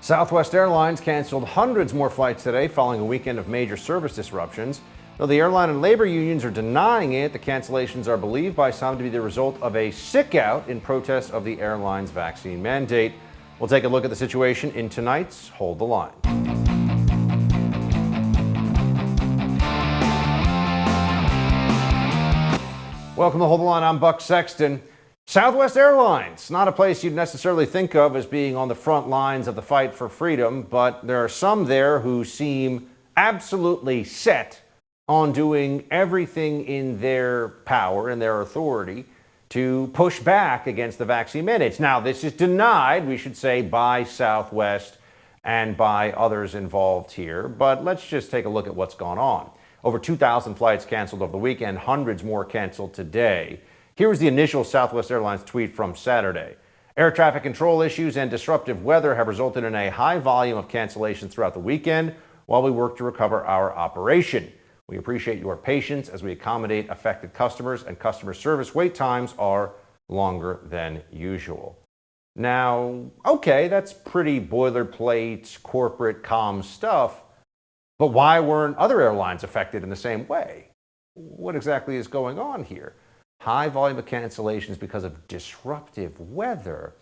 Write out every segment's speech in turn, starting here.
Southwest Airlines canceled hundreds more flights today following a weekend of major service disruptions. Though the airline and labor unions are denying it, the cancellations are believed by some to be the result of a sick-out in protest of the airline's vaccine mandate. We'll take a look at the situation in tonight's Hold the Line. Welcome to Hold the Line. I'm Buck Sexton. Southwest Airlines, not a place you'd necessarily think of as being on the front lines of the fight for freedom, but there are some there who seem absolutely set on doing everything in their power and their authority to push back against the vaccine mandates. Now, this is denied, we should say, by Southwest and by others involved here, but let's just take a look at what's gone on. Over 2,000 flights canceled over the weekend, hundreds more canceled today. Here was the initial Southwest Airlines tweet from Saturday. Air traffic control issues and disruptive weather have resulted in a high volume of cancellations throughout the weekend while we work to recover our operation. We appreciate your patience as we accommodate affected customers, and customer service wait times are longer than usual. Now, okay, that's pretty boilerplate, corporate, calm stuff, but why weren't other airlines affected in the same way? What exactly is going on here? High volume of cancellations because of disruptive weather.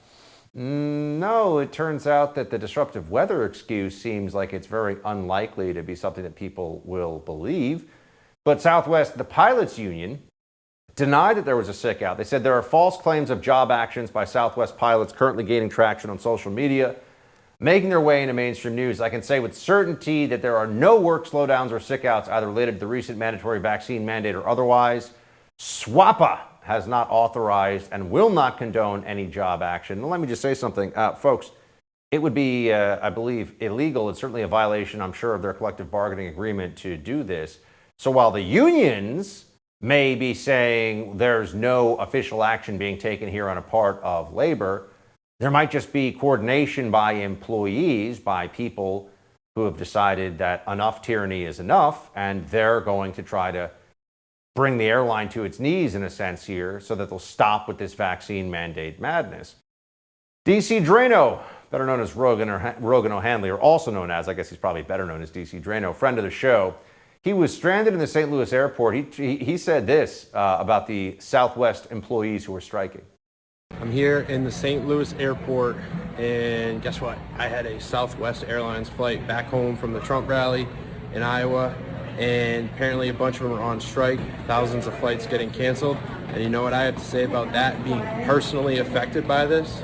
No, it turns out that the disruptive weather excuse seems like it's very unlikely to be something that people will believe. But Southwest, the pilots union, denied that there was a sick out. They said there are false claims of job actions by Southwest pilots currently gaining traction on social media, making their way into mainstream news. I can say with certainty that there are no work slowdowns or sick outs either related to the recent mandatory vaccine mandate or otherwise. SWAPA has not authorized and will not condone any job action. And let me just say something, folks. It would be, I believe, illegal. It's certainly a violation, I'm sure, of their collective bargaining agreement to do this. So while the unions may be saying there's no official action being taken here on a part of labor, there might just be coordination by employees, by people who have decided that enough tyranny is enough, and they're going to try to bring the airline to its knees, in a sense, here, so that they'll stop with this vaccine mandate madness. DC Drano, better known as Rogan O'Hanley, or also known as, I guess he's probably better known as DC Drano, friend of the show. He was stranded in the St. Louis airport. He said this about the Southwest employees who were striking. I'm here in the St. Louis airport, and guess what? I had a Southwest Airlines flight back home from the Trump rally in Iowa, and apparently a bunch of them are on strike, thousands of flights getting canceled. And you know what I have to say about that, being personally affected by this?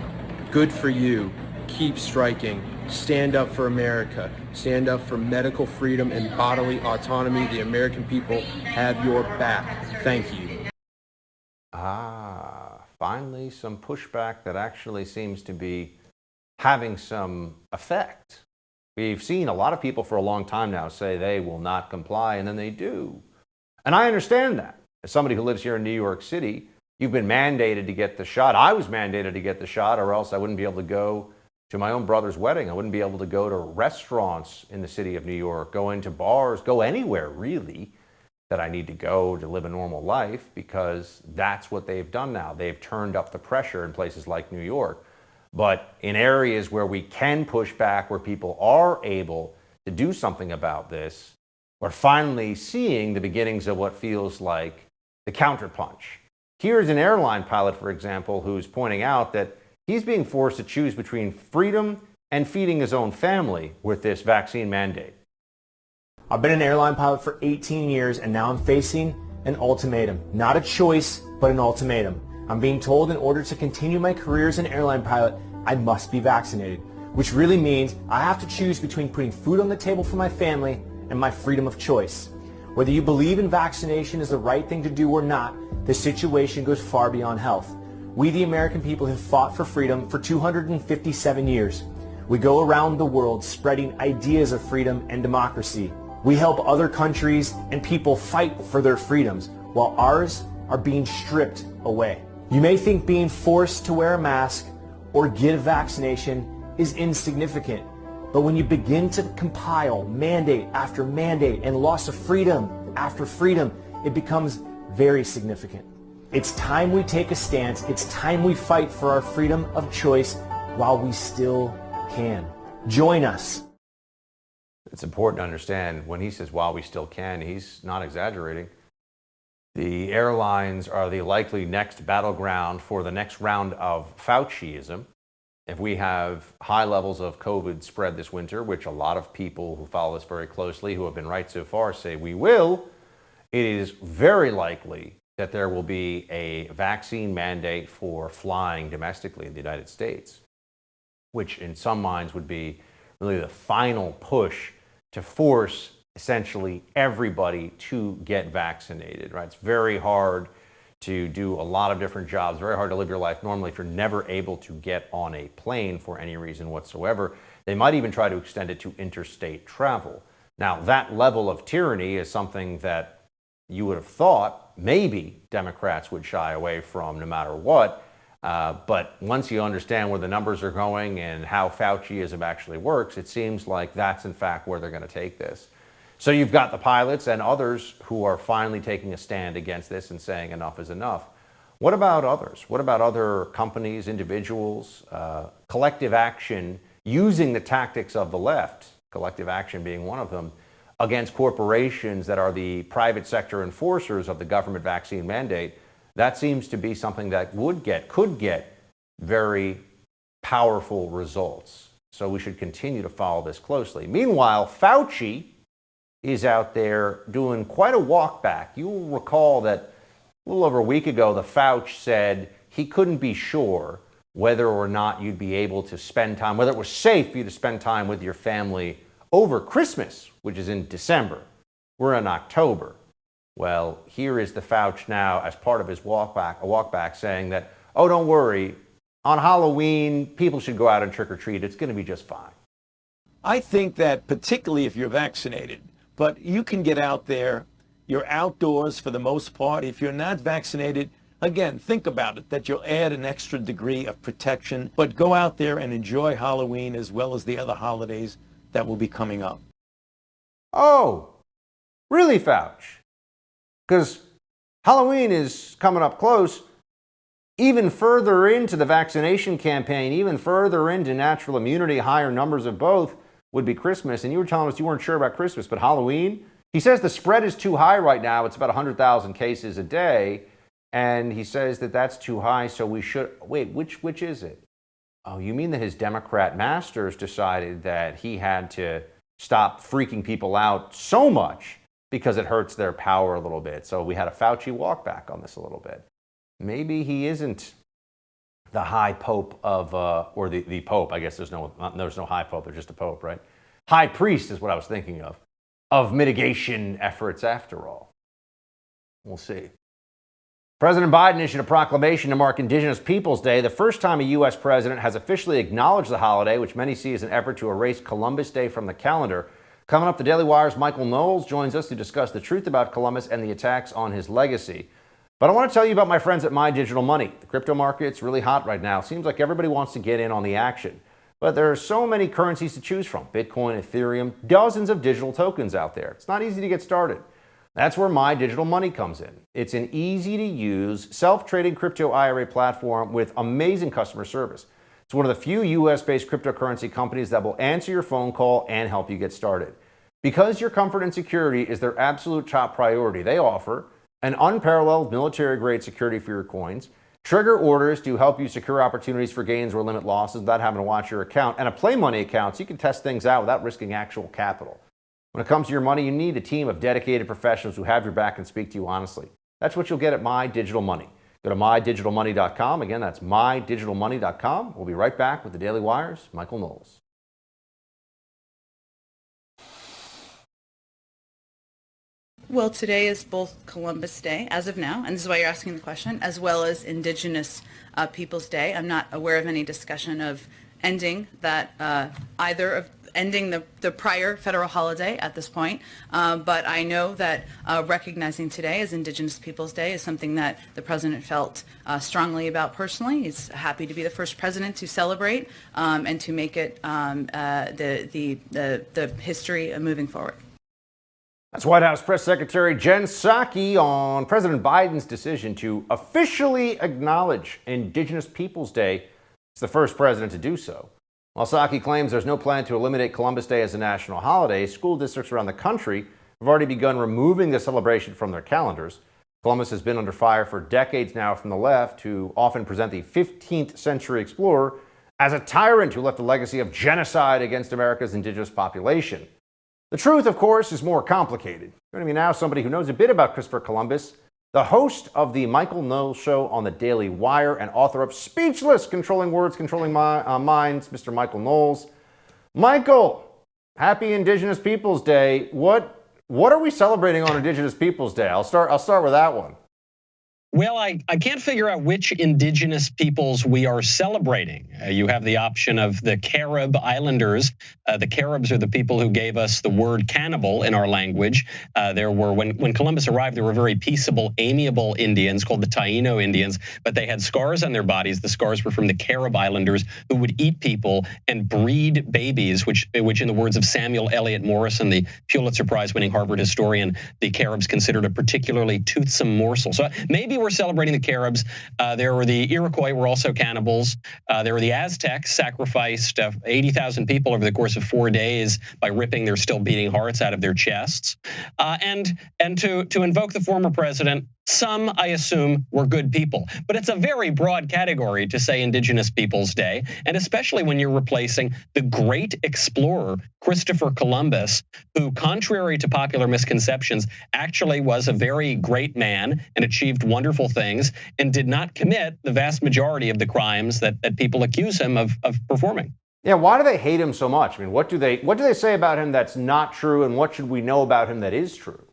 Good for you. Keep striking. Stand up for America. Stand up for medical freedom and bodily autonomy. The American people have your back. Thank you. Finally some pushback that actually seems to be having some effect. We've seen a lot of people for a long time now say they will not comply, and then they do. And I understand that. As somebody who lives here in New York City, you've been mandated to get the shot. I was mandated to get the shot, or else I wouldn't be able to go to my own brother's wedding. I wouldn't be able to go to restaurants in the city of New York, go into bars, go anywhere really that I need to go to live a normal life, because that's what they've done now. They've turned up the pressure in places like New York. But in areas where we can push back, where people are able to do something about this, we're finally seeing the beginnings of what feels like the counterpunch. Here's an airline pilot, for example, who's pointing out that he's being forced to choose between freedom and feeding his own family with this vaccine mandate. I've been an airline pilot for 18 years, and now I'm facing an ultimatum. Not a choice, but an ultimatum. I'm being told in order to continue my career as an airline pilot, I must be vaccinated, which really means I have to choose between putting food on the table for my family and my freedom of choice. Whether you believe in vaccination is the right thing to do or not, the situation goes far beyond health. We, the American people, have fought for freedom for 257 years. We go around the world spreading ideas of freedom and democracy. We help other countries and people fight for their freedoms, while ours are being stripped away. You may think being forced to wear a mask or get a vaccination is insignificant, but when you begin to compile mandate after mandate and loss of freedom after freedom, it becomes very significant. It's time we take a stance. It's time we fight for our freedom of choice while we still can. Join us. It's important to understand when he says while we still can, he's not exaggerating. The airlines are the likely next battleground for the next round of Fauciism. If we have high levels of COVID spread this winter, which a lot of people who follow this very closely, who have been right so far, say we will, it is very likely that there will be a vaccine mandate for flying domestically in the United States, which in some minds would be really the final push to force essentially everybody to get vaccinated, right? It's very hard to do a lot of different jobs, very hard to live your life normally if you're never able to get on a plane for any reason whatsoever. They might even try to extend it to interstate travel. Now, that level of tyranny is something that you would have thought maybe Democrats would shy away from no matter what. But once you understand where the numbers are going and how Fauciism actually works, it seems like that's in fact where they're going to take this. So you've got the pilots and others who are finally taking a stand against this and saying enough is enough. What about others? What about other companies, individuals, collective action using the tactics of the left, collective action being one of them, against corporations that are the private sector enforcers of the government vaccine mandate? That seems to be something that could get very powerful results. So we should continue to follow this closely. Meanwhile, Fauci is out there doing quite a walk back. You'll recall that a little over a week ago, the Fauci said he couldn't be sure whether or not you'd be able to spend time, whether it was safe for you to spend time with your family over Christmas, which is in December. We're in October. Well, here is the Fauci now as part of his walk back saying that, oh, don't worry, on Halloween, people should go out and trick or treat. It's going to be just fine. I think that particularly if you're vaccinated, but you can get out there, you're outdoors for the most part. If you're not vaccinated, again, think about it, that you'll add an extra degree of protection, but go out there and enjoy Halloween as well as the other holidays that will be coming up. Oh, really, Fauci? Because Halloween is coming up close. Even further into the vaccination campaign, even further into natural immunity, higher numbers of both would be Christmas. And you were telling us you weren't sure about Christmas, but Halloween? He says the spread is too high right now. It's about 100,000 cases a day. And he says that that's too high, so we should... Wait, which is it? Oh, you mean that his Democrat masters decided that he had to stop freaking people out so much because it hurts their power a little bit. So we had a Fauci walk back on this a little bit. Maybe he isn't the high pope of, or the pope. I guess there's no high pope. There's just a pope, right? High priest is what I was thinking of mitigation efforts after all. We'll see. President Biden issued a proclamation to mark Indigenous Peoples Day, the first time a U.S. president has officially acknowledged the holiday, which many see as an effort to erase Columbus Day from the calendar. Coming up, the Daily Wire's Michael Knowles joins us to discuss the truth about Columbus and the attacks on his legacy. But I want to tell you about my friends at My Digital Money. The crypto market's really hot right now. Seems like everybody wants to get in on the action. But there are so many currencies to choose from. Bitcoin, Ethereum, dozens of digital tokens out there. It's not easy to get started. That's where My Digital Money comes in. It's an easy-to-use, self-trading crypto IRA platform with amazing customer service. It's one of the few US-based cryptocurrency companies that will answer your phone call and help you get started. Because your comfort and security is their absolute top priority, they offer an unparalleled military-grade security for your coins, trigger orders to help you secure opportunities for gains or limit losses without having to watch your account, and a play money account so you can test things out without risking actual capital. When it comes to your money, you need a team of dedicated professionals who have your back and speak to you honestly. That's what you'll get at My Digital Money. Go to mydigitalmoney.com. Again, that's mydigitalmoney.com. We'll be right back with the Daily Wire's Michael Knowles. Well, today is both Columbus Day, as of now, and this is why you're asking the question, as well as Indigenous Peoples Day. I'm not aware of any discussion of ending that, ending the prior federal holiday at this point, but I know that recognizing today as Indigenous Peoples Day is something that the president felt strongly about personally. He's happy to be the first president to celebrate and to make it the history moving forward. That's White House Press Secretary Jen Psaki on President Biden's decision to officially acknowledge Indigenous Peoples Day. He's the first president to do so. While FAUCI claims there's no plan to eliminate Columbus Day as a national holiday, school districts around the country have already begun removing the celebration from their calendars. Columbus has been under fire for decades now from the left, who often present the 15th century explorer as a tyrant who left a legacy of genocide against America's indigenous population. The truth, of course, is more complicated. Joining me now, somebody who knows a bit about Christopher Columbus, the host of the Michael Knowles Show on the Daily Wire and author of Speechless, Controlling Words, Controlling Minds, Mr. Michael Knowles. Michael, happy Indigenous Peoples Day. What are we celebrating on Indigenous Peoples Day? I'll start with that one. Well, I can't figure out which indigenous peoples we are celebrating. You have the option of the Carib Islanders. The Caribs are the people who gave us the word cannibal in our language. When Columbus arrived, there were very peaceable, amiable Indians called the Taino Indians, but they had scars on their bodies. The scars were from the Carib Islanders, who would eat people and breed babies, which in the words of Samuel Eliot Morison, the Pulitzer Prize-winning Harvard historian, the Caribs considered a particularly toothsome morsel. So maybe we're celebrating the Caribs. There were the Iroquois, were also cannibals. There were the Aztecs, sacrificed 80,000 people over the course of 4 days by ripping their still beating hearts out of their chests. And to invoke the former president, some, I assume, were good people. But it's a very broad category to say Indigenous Peoples Day, and especially when you're replacing the great explorer, Christopher Columbus, who, contrary to popular misconceptions, actually was a very great man and achieved wonderful things and did not commit the vast majority of the crimes that people accuse him of performing. Yeah, why do they hate him so much? I mean, what do they say about him that's not true, and what should we know about him that is true?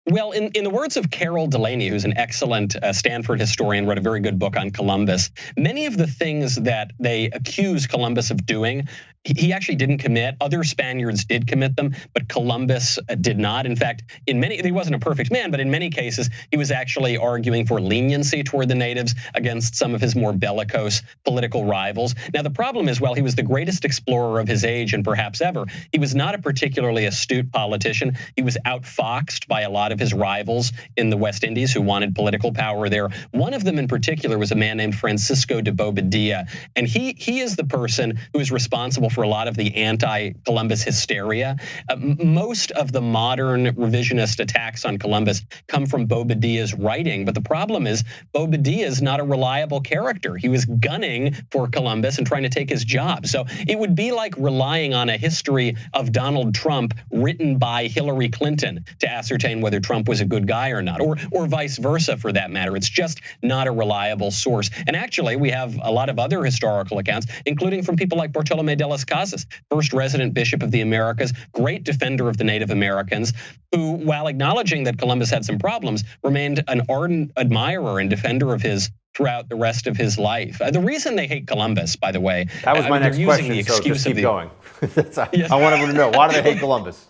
Well, in the words of Carol Delaney, who's an excellent Stanford historian, wrote a very good book on Columbus, many of the things that they accuse Columbus of doing, he actually didn't commit. Other Spaniards did commit them, but Columbus did not. In fact, he wasn't a perfect man, but in many cases, he was actually arguing for leniency toward the natives against some of his more bellicose political rivals. Now, the problem is, while he was the greatest explorer of his age and perhaps ever, he was not a particularly astute politician. He was outfoxed by a lot of his rivals in the West Indies who wanted political power there. One of them in particular was a man named Francisco de Bobadilla, and he is the person who is responsible for a lot of the anti-Columbus hysteria. Most of the modern revisionist attacks on Columbus come from Bobadilla's writing, but the problem is Bobadilla is not a reliable character. He was gunning for Columbus and trying to take his job. So it would be like relying on a history of Donald Trump written by Hillary Clinton to ascertain whether Trump was a good guy or not, or vice versa for that matter. It's just not a reliable source. And actually, we have a lot of other historical accounts, including from people like Bartolome de las Casas, first resident bishop of the Americas, great defender of the Native Americans, who, while acknowledging that Columbus had some problems, remained an ardent admirer and defender of his throughout the rest of his life. The reason they hate Columbus, by the way, that was my next question, so just keep going. I want everyone to know, why do they hate Columbus?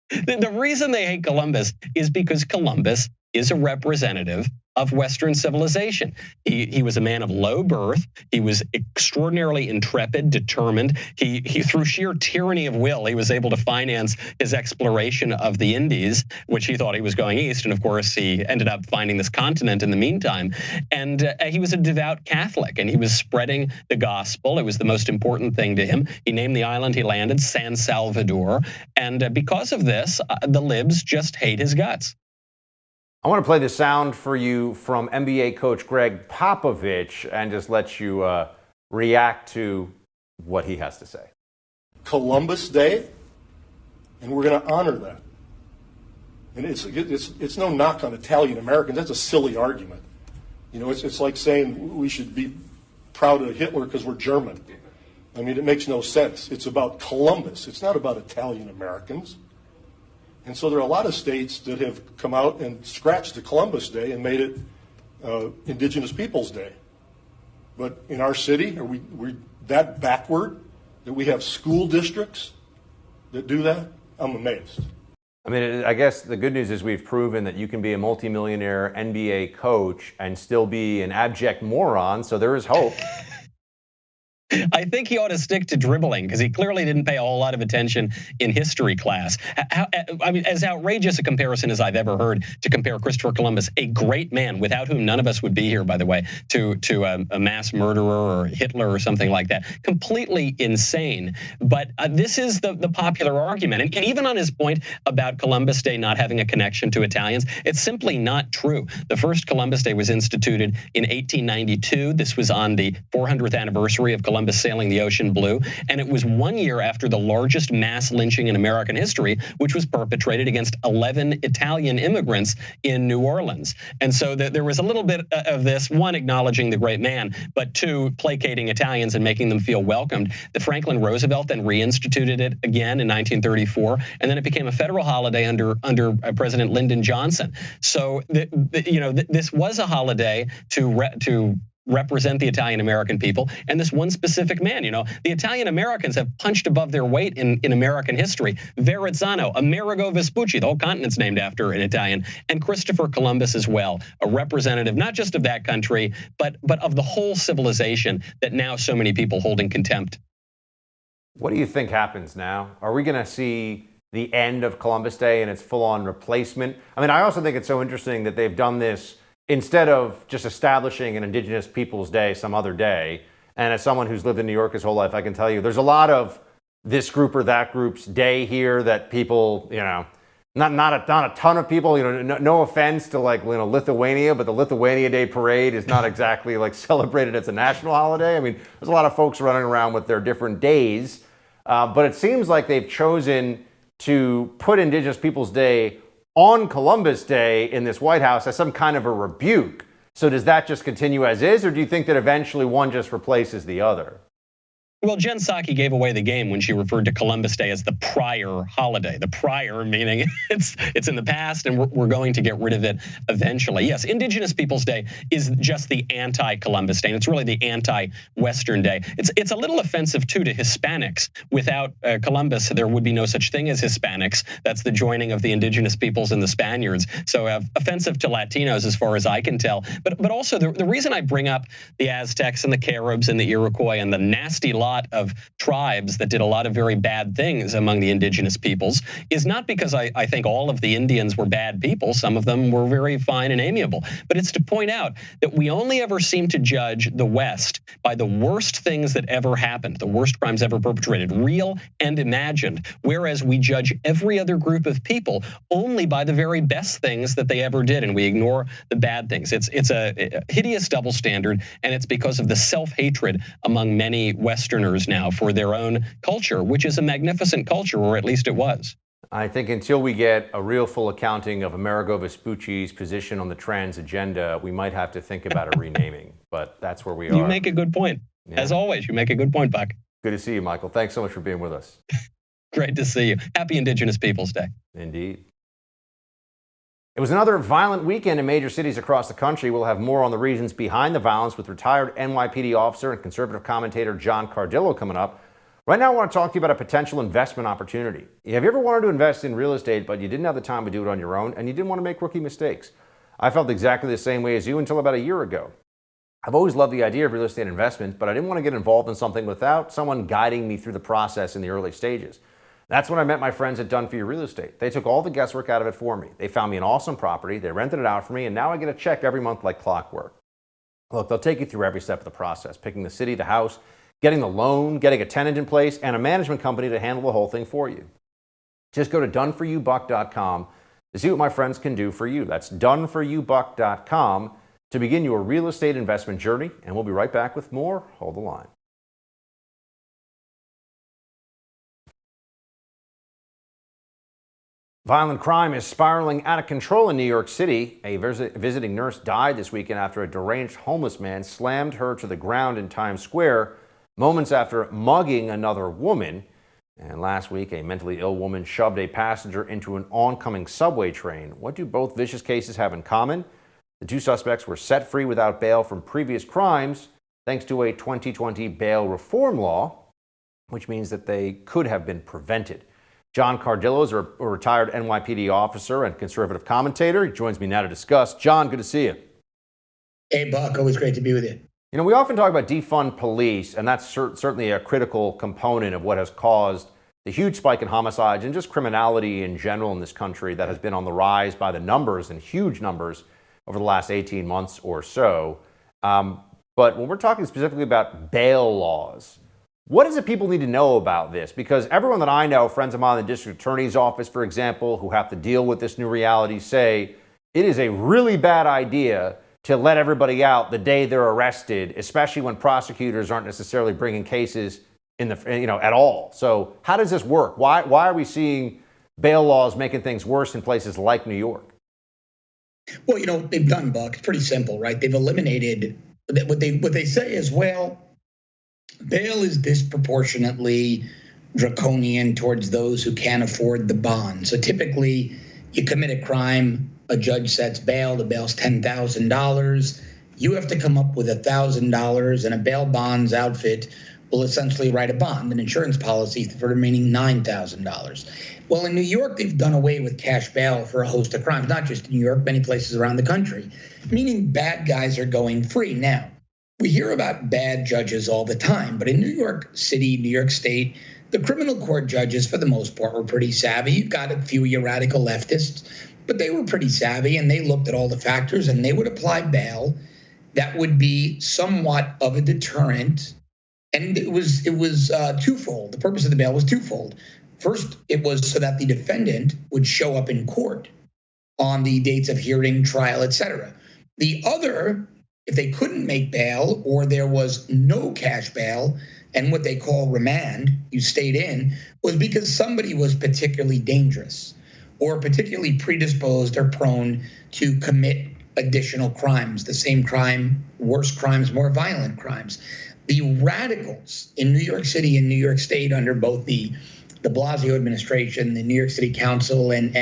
The reason they hate Columbus is because Columbus is a representative of Western civilization. He was a man of low birth. He was extraordinarily intrepid, determined. He through sheer tyranny of will, he was able to finance his exploration of the Indies, which he thought he was going east. And of course, he ended up finding this continent in the meantime. And he was a devout Catholic, and he was spreading the gospel. It was the most important thing to him. He named the island he landed San Salvador. And because of this, the libs just hate his guts. I want to play the sound for you from NBA coach Greg Popovich and just let you react to what he has to say. Columbus Day, and we're going to honor that. And it's no knock on Italian Americans. That's a silly argument. You know, it's like saying we should be proud of Hitler because we're German. I mean, it makes no sense. It's about Columbus. It's not about Italian Americans. And so there are a lot of states that have come out and scratched the Columbus Day and made it Indigenous Peoples Day. But in our city, are we that backward that we have school districts that do that? I'm amazed. I mean, I guess the good news is we've proven that you can be a multimillionaire NBA coach and still be an abject moron, so there is hope. I think he ought to stick to dribbling because he clearly didn't pay a whole lot of attention in history class. I mean, as outrageous a comparison as I've ever heard to compare Christopher Columbus, a great man without whom none of us would be here, by the way, to a mass murderer or Hitler or something like that. Completely insane. But this is the popular argument. And even on his point about Columbus Day not having a connection to Italians, it's simply not true. The first Columbus Day was instituted in 1892. This was on the 400th anniversary of Columbus sailing the ocean blue. And it was 1 year after the largest mass lynching in American history, which was perpetrated against 11 Italian immigrants in New Orleans. And so there was a little bit of this, one, acknowledging the great man, but two, placating Italians and making them feel welcomed. The Franklin Roosevelt then reinstituted it again in 1934, and then it became a federal holiday under President Lyndon Johnson. So this was a holiday to represent the Italian American people and this one specific man. The Italian Americans have punched above their weight in American history. Verrazzano, Amerigo Vespucci, the whole continent's named after an Italian, and Christopher Columbus as well, a representative not just of that country, but of the whole civilization that now so many people hold in contempt. What do you think happens now? Are we going to see the end of Columbus Day and its full-on replacement? I mean, I also think it's so interesting that they've done this instead of just establishing an Indigenous Peoples Day some other day. And as someone who's lived in New York his whole life, I can tell you there's a lot of this group or that group's day here that people, not a ton of people, no offense to Lithuania, but the Lithuania Day parade is not exactly celebrated as a national holiday. I mean, there's a lot of folks running around with their different days, but it seems like they've chosen to put Indigenous Peoples Day on Columbus Day in this White House as some kind of a rebuke. So does that just continue as is, or do you think that eventually one just replaces the other? Well, Jen Psaki gave away the game when she referred to Columbus Day as the prior holiday. The prior meaning it's in the past and we're going to get rid of it eventually. Yes, Indigenous Peoples Day is just the anti-Columbus Day, and it's really the anti-Western Day. It's a little offensive, too, to Hispanics. Without Columbus, there would be no such thing as Hispanics. That's the joining of the indigenous peoples and the Spaniards. So offensive to Latinos, as far as I can tell. But also, the reason I bring up the Aztecs and the Caribs and the Iroquois and the nasty lot of tribes that did a lot of very bad things among the indigenous peoples is not because I think all of the Indians were bad people. Some of them were very fine and amiable. But it's to point out that we only ever seem to judge the West by the worst things that ever happened, the worst crimes ever perpetrated, real and imagined, whereas we judge every other group of people only by the very best things that they ever did, and we ignore the bad things. It's a hideous double standard, and it's because of the self-hatred among many Westerners now for their own culture, which is a magnificent culture, or at least it was. I think until we get a real full accounting of Amerigo Vespucci's position on the trans agenda, we might have to think about a renaming, but that's where we are. You make a good point. Yeah. As always, you make a good point, Buck. Good to see you, Michael. Thanks so much for being with us. Great to see you. Happy Indigenous Peoples Day. Indeed. It was another violent weekend in major cities across the country. We'll have more on the reasons behind the violence with retired NYPD officer and conservative commentator John Cardillo coming up. Right now, I want to talk to you about a potential investment opportunity. Have you ever wanted to invest in real estate, but you didn't have the time to do it on your own, and you didn't want to make rookie mistakes? I felt exactly the same way as you until about a year ago. I've always loved the idea of real estate investment, but I didn't want to get involved in something without someone guiding me through the process in the early stages. That's when I met my friends at Done For You Real Estate. They took all the guesswork out of it for me. They found me an awesome property, they rented it out for me, and now I get a check every month like clockwork. Look, they'll take you through every step of the process, picking the city, the house, getting the loan, getting a tenant in place, and a management company to handle the whole thing for you. Just go to doneforyoubuck.com to see what my friends can do for you. That's doneforyoubuck.com to begin your real estate investment journey, and we'll be right back with more. Hold the line. Violent crime is spiraling out of control in New York City. A visiting nurse died this weekend after a deranged homeless man slammed her to the ground in Times Square moments after mugging another woman. And last week, a mentally ill woman shoved a passenger into an oncoming subway train. What do both vicious cases have in common? The two suspects were set free without bail from previous crimes thanks to a 2020 bail reform law, which means that they could have been prevented. John Cardillo is a retired NYPD officer and conservative commentator. He joins me now to discuss. John, good to see you. Hey, Buck. Always great to be with you. You know, we often talk about defund police, and that's certainly a critical component of what has caused the huge spike in homicides and just criminality in general in this country that has been on the rise by the numbers and huge numbers over the last 18 months or so. But when we're talking specifically about bail laws, what does it people need to know about this? Because everyone that I know, friends of mine in the district attorney's office, for example, who have to deal with this new reality, say it is a really bad idea to let everybody out the day they're arrested, especially when prosecutors aren't necessarily bringing cases in the, at all. So how does this work? Why are we seeing bail laws making things worse in places like New York? Well, they've done, Buck. It's pretty simple, right? They've eliminated what they say is, well, bail is disproportionately draconian towards those who can't afford the bond. So typically, you commit a crime, a judge sets bail, the bail's $10,000. You have to come up with $1,000, and a bail bonds outfit will essentially write a bond, an insurance policy for the remaining $9,000. Well, in New York, they've done away with cash bail for a host of crimes, not just in New York, many places around the country, meaning bad guys are going free. Now, we hear about bad judges all the time, but in New York City, New York State, the criminal court judges, for the most part, were pretty savvy. You've got a few of your radical leftists, but they were pretty savvy, and they looked at all the factors, and they would apply bail that would be somewhat of a deterrent. And it was twofold. The purpose of the bail was twofold. First, it was so that the defendant would show up in court on the dates of hearing, trial, etc. The other, if they couldn't make bail or there was no cash bail and what they call remand, you stayed in, was because somebody was particularly dangerous or particularly predisposed or prone to commit additional crimes, the same crime, worse crimes, more violent crimes. The radicals in New York City and New York State under both the de Blasio administration, the New York City Council, and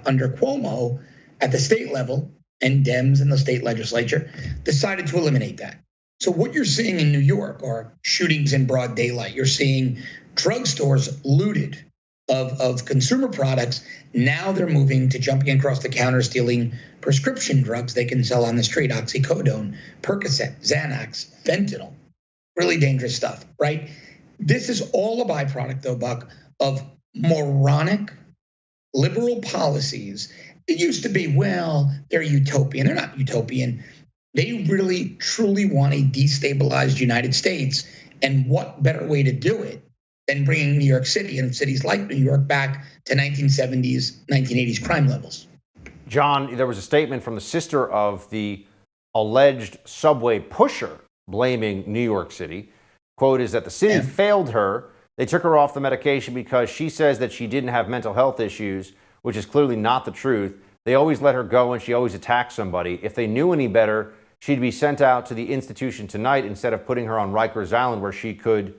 under Cuomo at the state level, and Dems in the state legislature, decided to eliminate that. So what you're seeing in New York are shootings in broad daylight. You're seeing drugstores looted of consumer products. Now they're moving to jumping across the counter, stealing prescription drugs they can sell on the street, oxycodone, Percocet, Xanax, fentanyl. Really dangerous stuff, right? This is all a byproduct, though, Buck, of moronic liberal policies. It used to be, well, they're utopian. They're not utopian. They really, truly want a destabilized United States. And what better way to do it than bringing New York City and cities like New York back to 1970s, 1980s crime levels? John, there was a statement from the sister of the alleged subway pusher blaming New York City. Quote is that the city failed her. They took her off the medication because she says that she didn't have mental health issues, which is clearly not the truth. They always let her go and she always attacks somebody. If they knew any better, she'd be sent out to the institution tonight instead of putting her on Rikers Island where she could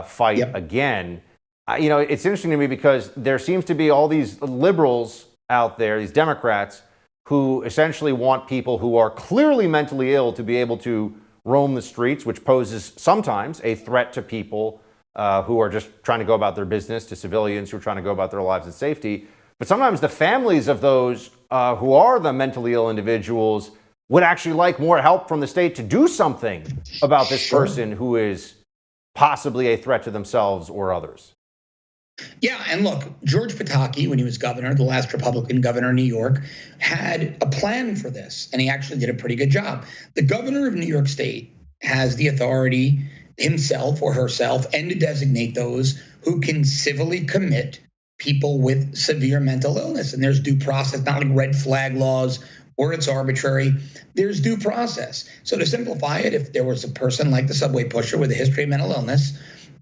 fight again. It's interesting to me because there seems to be all these liberals out there, these Democrats, who essentially want people who are clearly mentally ill to be able to roam the streets, which poses sometimes a threat to people who are just trying to go about their business, to civilians who are trying to go about their lives in safety. But sometimes the families of those who are the mentally ill individuals would actually like more help from the state to do something about this person who is possibly a threat to themselves or others. Yeah, and look, George Pataki, when he was governor, the last Republican governor in New York, had a plan for this, and he actually did a pretty good job. The governor of New York State has the authority himself or herself and to designate those who can civilly commit people with severe mental illness. And there's due process, not like red flag laws or it's arbitrary. There's due process. So to simplify it, if there was a person like the subway pusher with a history of mental illness,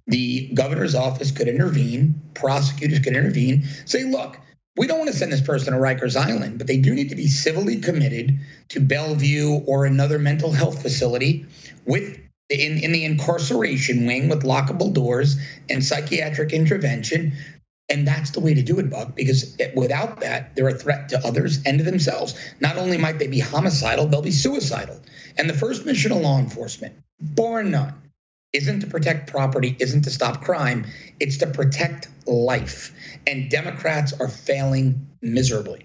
the governor's office could intervene, prosecutors could intervene, say, look, we don't want to send this person to Rikers Island, but they do need to be civilly committed to Bellevue or another mental health facility with in the incarceration wing with lockable doors and psychiatric intervention. And that's the way to do it, Buck, because without that, they're a threat to others and to themselves. Not only might they be homicidal, they'll be suicidal. And the first mission of law enforcement, bar none, isn't to protect property, isn't to stop crime. It's to protect life. And Democrats are failing miserably.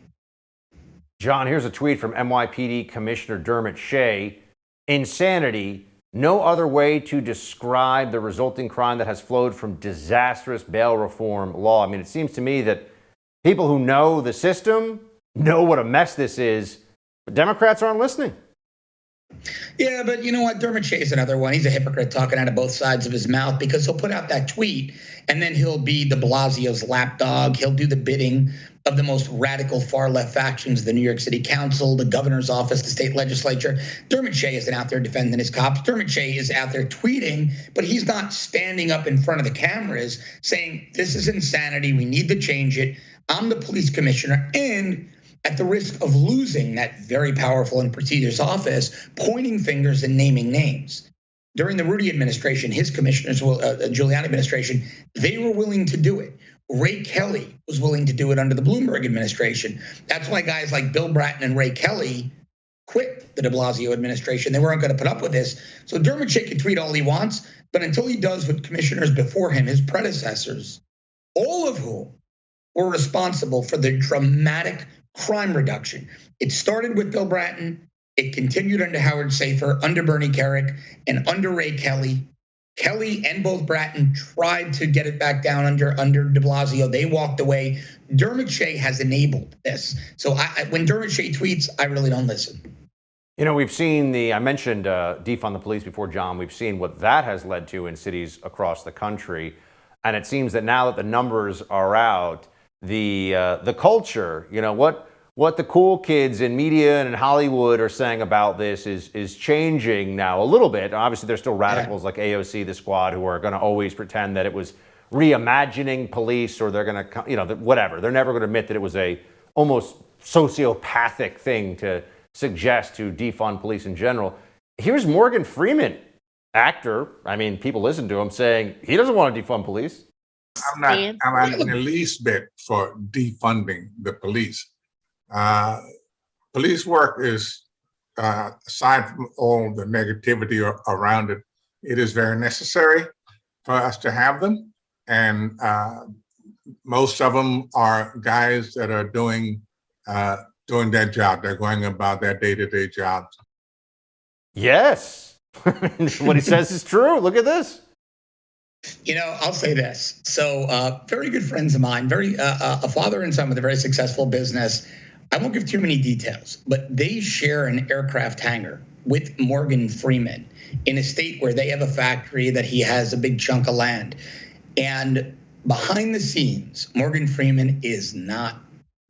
John, here's a tweet from NYPD Commissioner Dermot Shea. Insanity no other way to describe the resulting crime that has flowed from disastrous bail reform law. I mean, it seems to me that people who know the system know what a mess this is, but Democrats aren't listening. Yeah, but you know what? Dermot Shea is another one. He's a hypocrite talking out of both sides of his mouth, because he'll put out that tweet and then he'll be de Blasio's lapdog. He'll do the bidding of the most radical far left factions, the New York City Council, the governor's office, the state legislature. Dermot Shea isn't out there defending his cops. Dermot Shea is out there tweeting, but he's not standing up in front of the cameras saying, this is insanity. We need to change it. I'm the police commissioner, and at the risk of losing that very powerful and prestigious office, pointing fingers and naming names. During the Rudy administration, his commissioners, Giuliani administration, they were willing to do it. Ray Kelly was willing to do it under the Bloomberg administration. That's why guys like Bill Bratton and Ray Kelly quit the de Blasio administration. They weren't going to put up with this. So Dermot Shea can tweet all he wants, but until he does what commissioners before him, his predecessors, all of whom were responsible for the dramatic crime reduction. It started with Bill Bratton. It continued under Howard Safer, under Bernie Kerik, and under Ray Kelly. Kelly and both Bratton tried to get it back down under de Blasio. They walked away. Dermot Shea has enabled this. So when Dermot Shea tweets, I really don't listen. You know, we've seen I mentioned defund the police before, John. We've seen what that has led to in cities across the country. And it seems that now that the numbers are out, the culture, you know, what the cool kids in media and in Hollywood are saying about this is changing now a little bit. Obviously, there's still radicals like AOC, the Squad, who are going to always pretend that it was reimagining police, or they're going to, you know, whatever. They're never going to admit that it was a almost sociopathic thing to suggest to defund police in general. Here's Morgan Freeman, actor. I mean, people listen to him saying he doesn't want to defund police. I'm not in the least bit for defunding the police. Police work is, aside from all the negativity around it, it is very necessary for us to have them. And most of them are guys that are doing their job. They're going about their day-to-day jobs. Yes. What he says is true. Look at this. You know, I'll say this. So very good friends of mine, a father and son with a very successful business. I won't give too many details, but they share an aircraft hangar with Morgan Freeman in a state where they have a factory that he has a big chunk of land. And behind the scenes, Morgan Freeman is not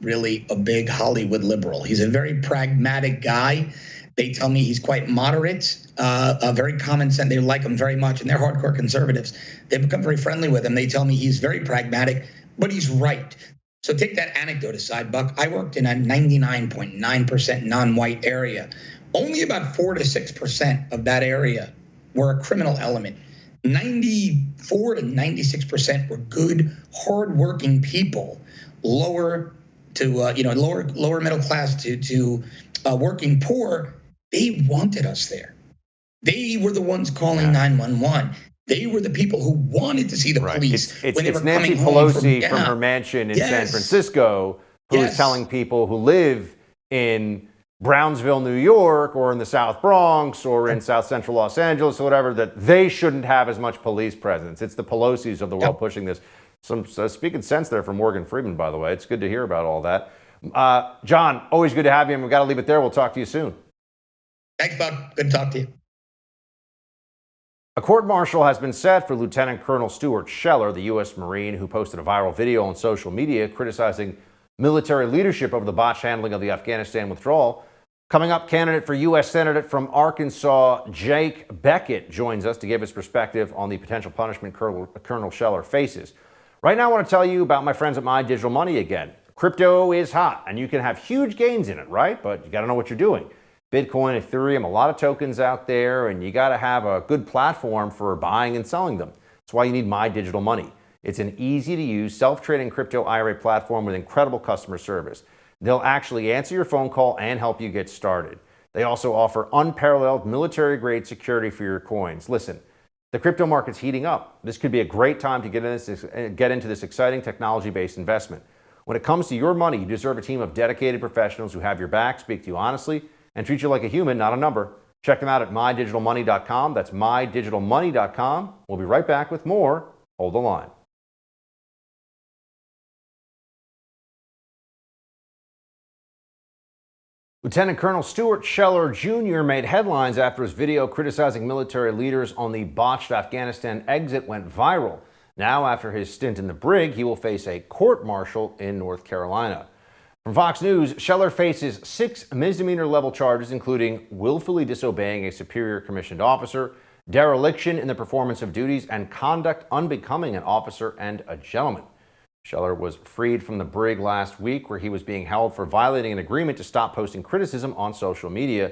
really a big Hollywood liberal. He's a very pragmatic guy. They tell me he's quite moderate, very common sense. They like him very much, and they're hardcore conservatives. They've become very friendly with him. They tell me he's very pragmatic, but he's right. So take that anecdote aside, Buck. I worked in a 99.9% non-white area. Only about 4 to 6% of that area were a criminal element. 94 to 96% were good, hardworking people, lower to lower middle class to working poor. They wanted us there. They were the ones calling 911. They were the people who wanted to see the police when they were Nancy coming home Pelosi from her mansion in San Francisco who is telling people who live in Brownsville, New York, or in the South Bronx, or in South Central Los Angeles, or whatever, that they shouldn't have as much police presence. It's the Pelosis of the world pushing this. Some speaking sense there from Morgan Freeman, by the way. It's good to hear about all that. John, always good to have you, and we've got to leave it there. We'll talk to you soon. Thanks, Buck. Good to talk to you. A court-martial has been set for Lieutenant Colonel Stuart Scheller, the U.S. Marine who posted a viral video on social media criticizing military leadership over the botched handling of the Afghanistan withdrawal. Coming up, candidate for U.S. Senator from Arkansas, Jake Beckett, joins us to give his perspective on the potential punishment Colonel Scheller faces. Right now, I want to tell you about my friends at My Digital Money again. Crypto is hot, and you can have huge gains in it, right? But you got to know what you're doing. Bitcoin, Ethereum, a lot of tokens out there, and you got to have a good platform for buying and selling them. That's why you need My Digital Money. It's an easy-to-use, self-trading crypto IRA platform with incredible customer service. They'll actually answer your phone call and help you get started. They also offer unparalleled military-grade security for your coins. Listen, the crypto market's heating up. This could be a great time to get into this exciting technology-based investment. When it comes to your money, you deserve a team of dedicated professionals who have your back, speak to you honestly, and treat you like a human, not a number. Check them out at mydigitalmoney.com. That's mydigitalmoney.com. We'll be right back with more. Hold the line. Lieutenant Colonel Stuart Scheller Jr. made headlines after his video criticizing military leaders on the botched Afghanistan exit went viral. Now, after his stint in the brig, he will face a court-martial in North Carolina. From Fox News, Scheller faces 6 misdemeanor-level charges, including willfully disobeying a superior commissioned officer, dereliction in the performance of duties, and conduct unbecoming an officer and a gentleman. Scheller was freed from the brig last week, where he was being held for violating an agreement to stop posting criticism on social media.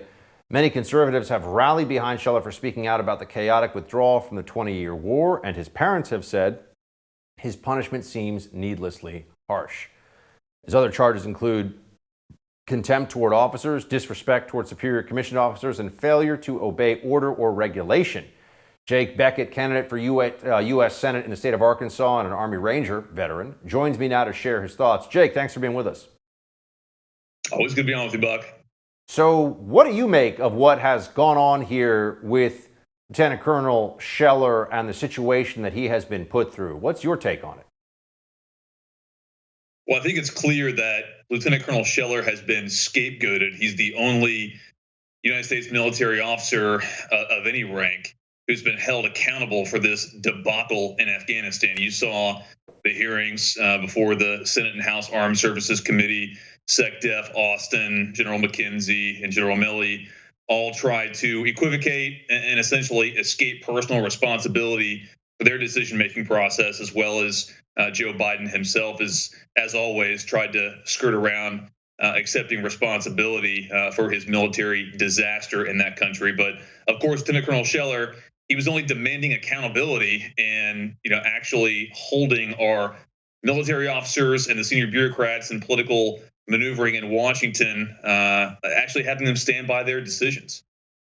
Many conservatives have rallied behind Scheller for speaking out about the chaotic withdrawal from the 20-year war, and his parents have said his punishment seems needlessly harsh. His other charges include contempt toward officers, disrespect toward superior commissioned officers, and failure to obey order or regulation. Jake Beckett, candidate for U.S. Senate in the state of Arkansas and an Army Ranger veteran, joins me now to share his thoughts. Jake, thanks for being with us. Always good to be on with you, Buck. So what do you make of what has gone on here with Lieutenant Colonel Scheller and the situation that he has been put through? What's your take on it? Well, I think it's clear that Lieutenant Colonel Scheller has been scapegoated. He's the only United States military officer of any rank who's been held accountable for this debacle in Afghanistan. You saw the hearings before the Senate and House Armed Services Committee. SecDef Austin, General McKenzie, and General Milley all tried to equivocate and essentially escape personal responsibility for their decision-making process, as well as Joe Biden himself, as always, tried to skirt around accepting responsibility for his military disaster in that country. But of course, Lieutenant Colonel Scheller, he was only demanding accountability and actually holding our military officers and the senior bureaucrats and political maneuvering in Washington, actually having them stand by their decisions.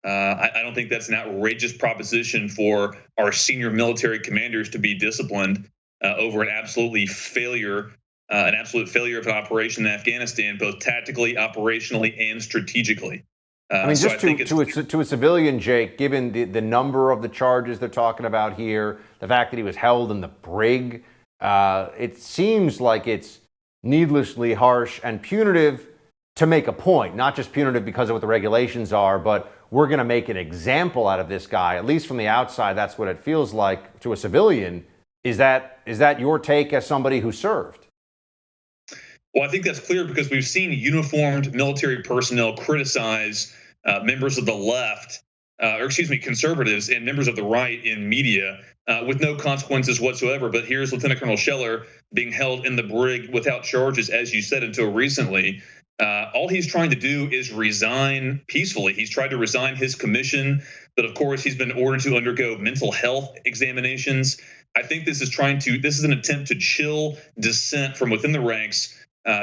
I don't think that's an outrageous proposition for our senior military commanders to be disciplined over an absolute failure of an operation in Afghanistan, both tactically, operationally, and strategically. I mean, just to a civilian, Jake, given the number of the charges they're talking about here, the fact that he was held in the brig, it seems like it's needlessly harsh and punitive to make a point, not just punitive because of what the regulations are, but we're going to make an example out of this guy. At least from the outside, that's what it feels like to a civilian. Is that your take as somebody who served? Well, I think that's clear because we've seen uniformed military personnel criticize members of the left, conservatives and members of the right in media with no consequences whatsoever. But here's Lieutenant Colonel Scheller being held in the brig without charges, as you said, until recently. All he's trying to do is resign peacefully. He's tried to resign his commission, but of course he's been ordered to undergo mental health examinations. I think this is an attempt to chill dissent from within the ranks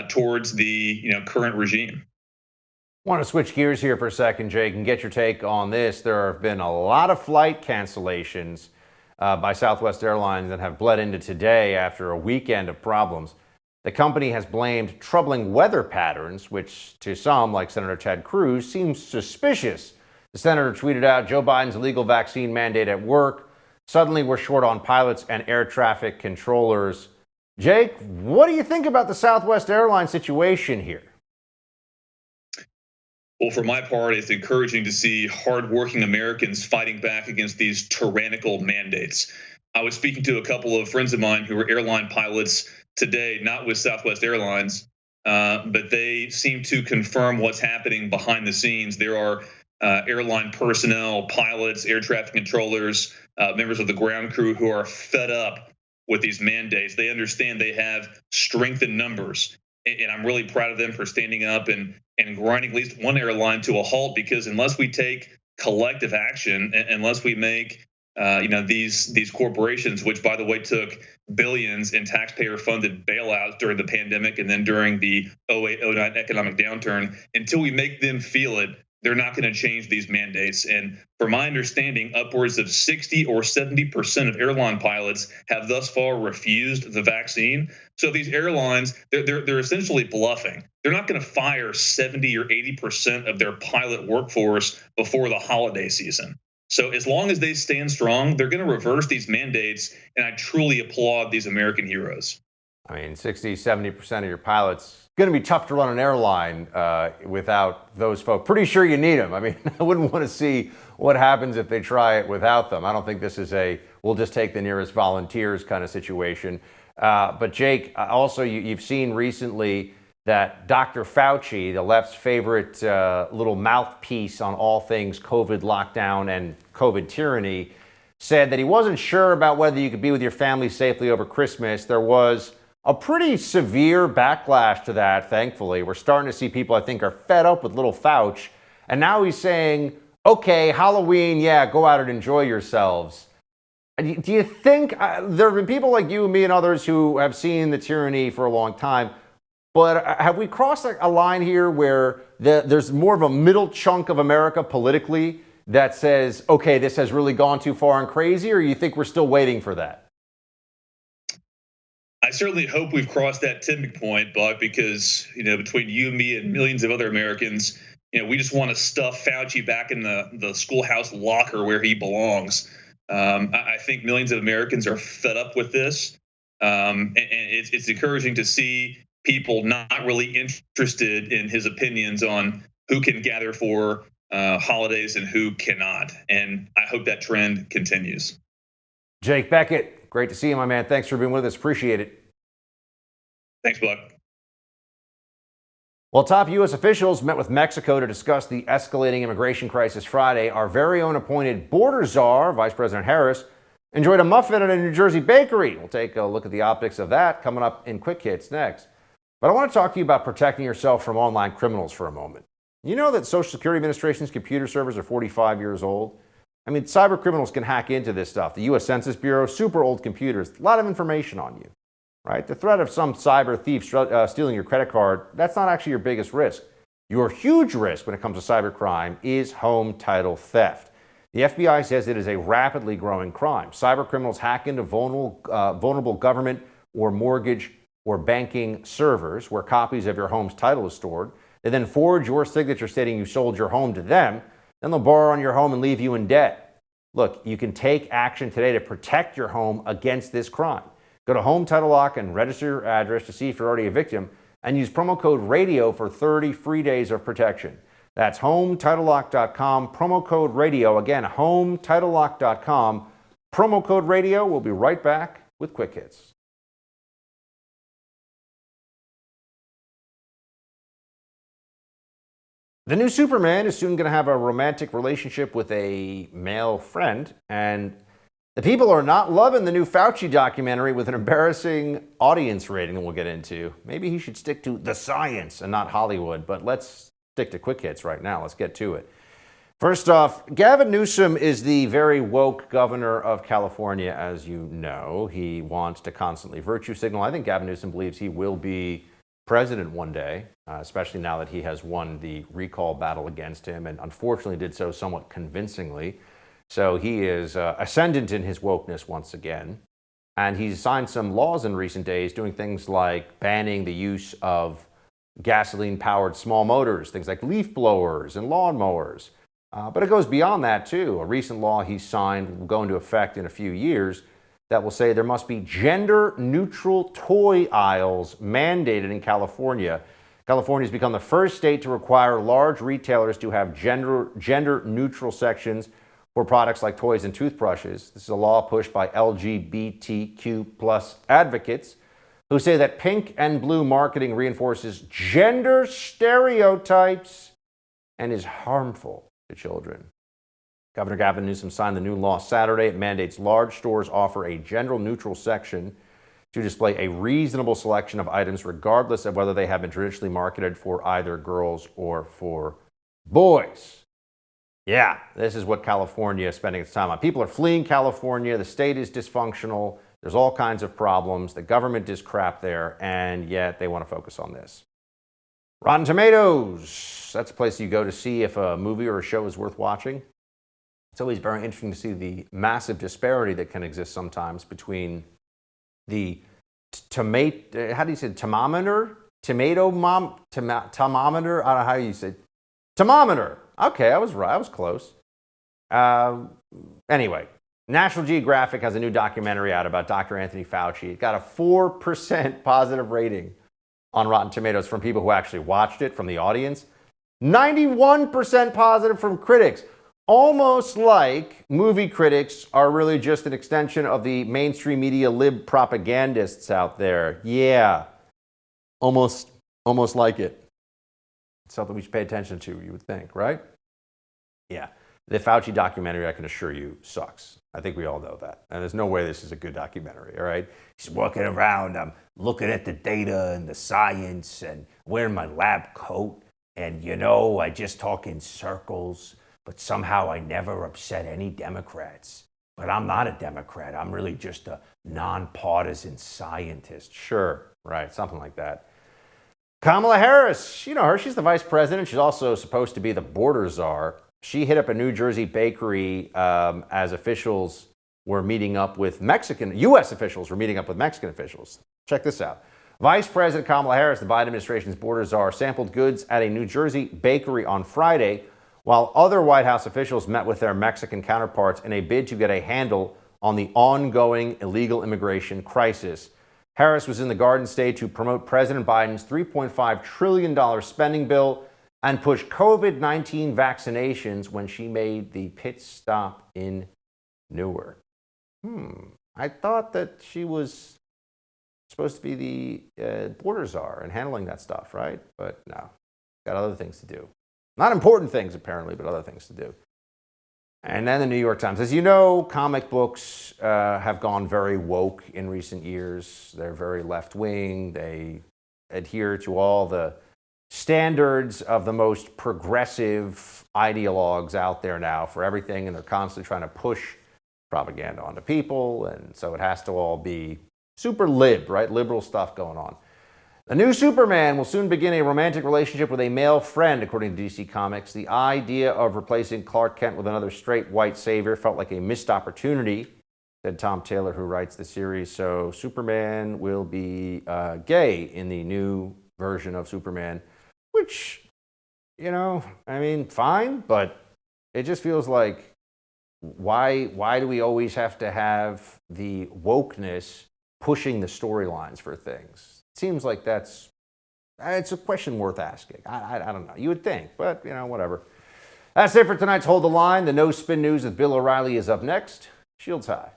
towards the current regime. I want to switch gears here for a second, Jake, and get your take on this. There have been a lot of flight cancellations by Southwest Airlines that have bled into today after a weekend of problems. The company has blamed troubling weather patterns, which to some, like Senator Ted Cruz, seems suspicious. The senator tweeted out, Joe Biden's illegal vaccine mandate at work. Suddenly we're short on pilots and air traffic controllers. Jake, what do you think about the Southwest Airlines situation here? Well, for my part, it's encouraging to see hardworking Americans fighting back against these tyrannical mandates. I was speaking to a couple of friends of mine who were airline pilots today, not with Southwest Airlines, but they seem to confirm what's happening behind the scenes. There are airline personnel, pilots, air traffic controllers, members of the ground crew who are fed up with these mandates. They understand they have strength in numbers. And I'm really proud of them for standing up and grinding at least one airline to a halt, because unless we take collective action, unless we make these corporations, which by the way took billions in taxpayer-funded bailouts during the pandemic and then during the 08-09 economic downturn, until we make them feel it, they're not going to change these mandates. And from my understanding, upwards of 60 or 70% of airline pilots have thus far refused the vaccine. So these airlines, they're essentially bluffing. They're not going to fire 70 or 80% of their pilot workforce before the holiday season. So as long as they stand strong, they're going to reverse these mandates. And I truly applaud these American heroes. I mean, 60, 70% of your pilots, going to be tough to run an airline without those folks. Pretty sure you need them. I mean, I wouldn't want to see what happens if they try it without them. I don't think this is a, we'll just take the nearest volunteers kind of situation. But Jake, also you've seen recently that Dr. FAUCI, the left's favorite little mouthpiece on all things COVID lockdown and COVID tyranny, said that he wasn't sure about whether you could be with your family safely over Christmas. There was a pretty severe backlash to that, thankfully. We're starting to see people, I think, are fed up with little Fauci. And now he's saying, okay, Halloween, yeah, go out and enjoy yourselves. Do you think, there have been people like you and me and others who have seen the tyranny for a long time, but have we crossed a line here where there's more of a middle chunk of America politically that says, okay, this has really gone too far and crazy, or you think we're still waiting for that? I certainly hope we've crossed that tipping point, Buck, because, between you and me and millions of other Americans, we just want to stuff Fauci back in the schoolhouse locker where he belongs. I think millions of Americans are fed up with this. And it's encouraging to see people not really interested in his opinions on who can gather for holidays and who cannot. And I hope that trend continues. Jake Beckett, great to see you, my man. Thanks for being with us. Appreciate it. Thanks, Buck. Well, top U.S. officials met with Mexico to discuss the escalating immigration crisis Friday. Our very own appointed border czar, Vice President Harris, enjoyed a muffin at a New Jersey bakery. We'll take a look at the optics of that coming up in Quick Hits next. But I want to talk to you about protecting yourself from online criminals for a moment. You know that Social Security Administration's computer servers are 45 years old? I mean, cyber criminals can hack into this stuff. The U.S. Census Bureau, super old computers, a lot of information on you, right? The threat of some cyber thief stealing your credit card, that's not actually your biggest risk. Your huge risk when it comes to cybercrime is home title theft. The FBI says it is a rapidly growing crime. Cyber criminals hack into vulnerable government or mortgage or banking servers where copies of your home's title is stored. They then forge your signature stating you sold your home to them. Then they'll borrow on your home and leave you in debt. Look, you can take action today to protect your home against this crime. Go to Home Title Lock and register your address to see if you're already a victim, and use promo code RADIO for 30 free days of protection. That's HomeTitleLock.com, promo code RADIO. Again, HomeTitleLock.com, promo code RADIO. We'll be right back with Quick Hits. The new Superman is soon going to have a romantic relationship with a male friend, and the people are not loving the new Fauci documentary with an embarrassing audience rating that we'll get into. Maybe he should stick to the science and not Hollywood, but let's stick to Quick Hits right now. Let's get to it. First off, Gavin Newsom is the very woke governor of California, as you know. He wants to constantly virtue signal. I think Gavin Newsom believes he will be president one day, especially now that he has won the recall battle against him and unfortunately did so somewhat convincingly. So he is ascendant in his wokeness once again. And he's signed some laws in recent days doing things like banning the use of gasoline-powered small motors, things like leaf blowers and lawnmowers. But it goes beyond that, too. A recent law he signed will go into effect in a few years that will say there must be gender-neutral toy aisles mandated in California. California has become the first state to require large retailers to have gender-neutral sections for products like toys and toothbrushes. This is a law pushed by LGBTQ plus advocates who say that pink and blue marketing reinforces gender stereotypes and is harmful to children. Governor Gavin Newsom signed the new law Saturday. It mandates large stores offer a gender-neutral section to display a reasonable selection of items regardless of whether they have been traditionally marketed for either girls or for boys. Yeah, this is what California is spending its time on. People are fleeing California. The state is dysfunctional. There's all kinds of problems. The government is crap there, and yet they want to focus on this. Rotten Tomatoes. That's a place you go to see if a movie or a show is worth watching. It's always very interesting to see the massive disparity that can exist sometimes between the tomato, how do you say, thermometer? Thermometer? I don't know how you say. Thermometer. Okay, I was right. I was close. Anyway, National Geographic has a new documentary out about Dr. Anthony Fauci. It got a 4% positive rating on Rotten Tomatoes from people who actually watched it, from the audience. 91% positive from critics. Almost like movie critics are really just an extension of the mainstream media lib propagandists out there. Yeah, almost like it. It's something we should pay attention to, you would think, right? Yeah, the Fauci documentary, I can assure you, sucks. I think we all know that. And there's no way this is a good documentary, all right? He's walking around, I'm looking at the data and the science and wearing my lab coat. And, I just talk in circles. But somehow I never upset any Democrats. But I'm not a Democrat. I'm really just a nonpartisan scientist. Sure, right, something like that. Kamala Harris, you know her. She's the vice president. She's also supposed to be the border czar. She hit up a New Jersey bakery as officials were meeting up with U.S. officials were meeting up with Mexican officials. Check this out. Vice President Kamala Harris, the Biden administration's border czar, sampled goods at a New Jersey bakery on Friday, while other White House officials met with their Mexican counterparts in a bid to get a handle on the ongoing illegal immigration crisis. Harris was in the Garden State to promote President Biden's $3.5 trillion spending bill and push COVID-19 vaccinations when she made the pit stop in Newark. I thought that she was supposed to be the border czar and handling that stuff, right? But no, got other things to do. Not important things, apparently, but other things to do. And then the New York Times. As you know, comic books have gone very woke in recent years. They're very left-wing. They adhere to all the standards of the most progressive ideologues out there now for everything, and they're constantly trying to push propaganda onto people, and so it has to all be super lib, right? Liberal stuff going on. The new Superman will soon begin a romantic relationship with a male friend, according to DC Comics. The idea of replacing Clark Kent with another straight white savior felt like a missed opportunity, said Tom Taylor, who writes the series. So Superman will be gay in the new version of Superman, which, fine, but it just feels like, why do we always have to have the wokeness pushing the storylines for things? It seems like it's a question worth asking. I don't know. You would think, but, whatever. That's it for tonight's Hold the Line. The No Spin News with Bill O'Reilly is up next. Shields high.